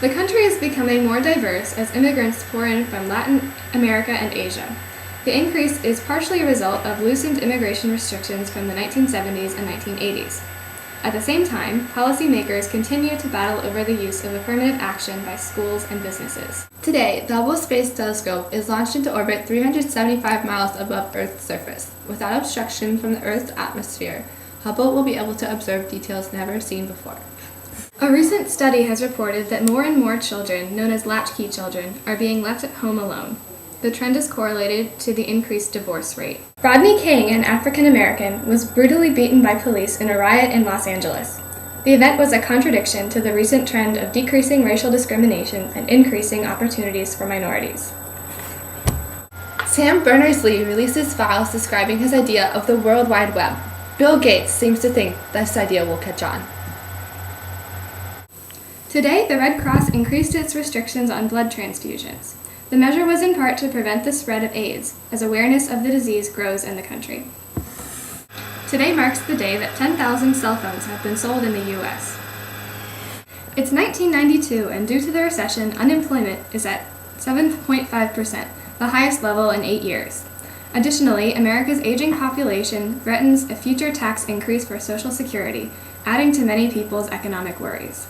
The country is becoming more diverse as immigrants pour in from Latin America and Asia. The increase is partially a result of loosened immigration restrictions from the 1970s and 1980s. At the same time, policymakers continue to battle over the use of affirmative action by schools and businesses. Today, the Hubble Space Telescope is launched into orbit 375 miles above Earth's surface. Without obstruction from the Earth's atmosphere, Hubble will be able to observe details never seen before. A recent study has reported that more and more children, known as latchkey children, are being left at home alone. The trend is correlated to the increased divorce rate. Rodney King, an African American, was brutally beaten by police in a riot in Los Angeles. The event was a contradiction to the recent trend of decreasing racial discrimination and increasing opportunities for minorities. Sam Berners-Lee releases files describing his idea of the World Wide Web. Bill Gates seems to think this idea will catch on. Today, the Red Cross increased its restrictions on blood transfusions. The measure was in part to prevent the spread of AIDS, as awareness of the disease grows in the country. Today marks the day that 10,000 cell phones have been sold in the U.S. It's 1992, and due to the recession, unemployment is at 7.5%, the highest level in 8 years. Additionally, America's aging population threatens a future tax increase for Social Security, adding to many people's economic worries.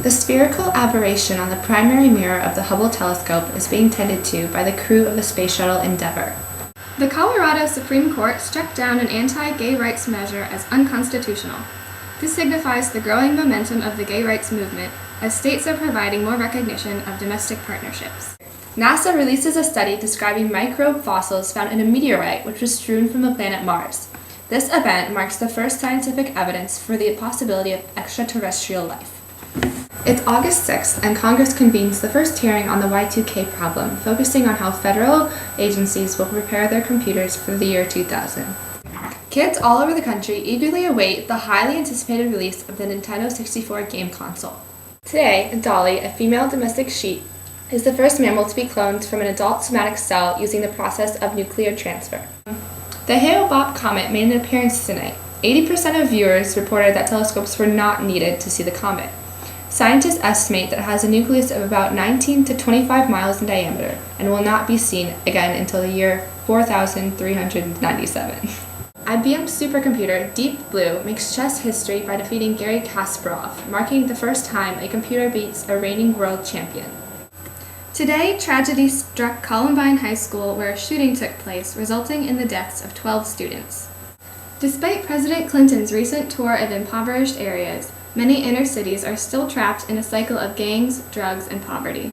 The spherical aberration on the primary mirror of the Hubble telescope is being tended to by the crew of the Space Shuttle Endeavour. The Colorado Supreme Court struck down an anti-gay rights measure as unconstitutional. This signifies the growing momentum of the gay rights movement, as states are providing more recognition of domestic partnerships. NASA releases a study describing microbe fossils found in a meteorite which was strewn from the planet Mars. This event marks the first scientific evidence for the possibility of extraterrestrial life. It's August 6th, and Congress convenes the first hearing on the Y2K problem, focusing on how federal agencies will prepare their computers for the year 2000. Kids all over the country eagerly await the highly anticipated release of the Nintendo 64 game console. Today, Dolly, a female domestic sheep, is the first mammal to be cloned from an adult somatic cell using the process of nuclear transfer. The Hale-Bopp comet made an appearance tonight. 80% of viewers reported that telescopes were not needed to see the comet. Scientists estimate that it has a nucleus of about 19 to 25 miles in diameter and will not be seen again until the year 4397. IBM's supercomputer, Deep Blue, makes chess history by defeating Garry Kasparov, marking the first time a computer beats a reigning world champion. Today, tragedy struck Columbine High School where a shooting took place, resulting in the deaths of 12 students. Despite President Clinton's recent tour of impoverished areas, many inner cities are still trapped in a cycle of gangs, drugs, and poverty.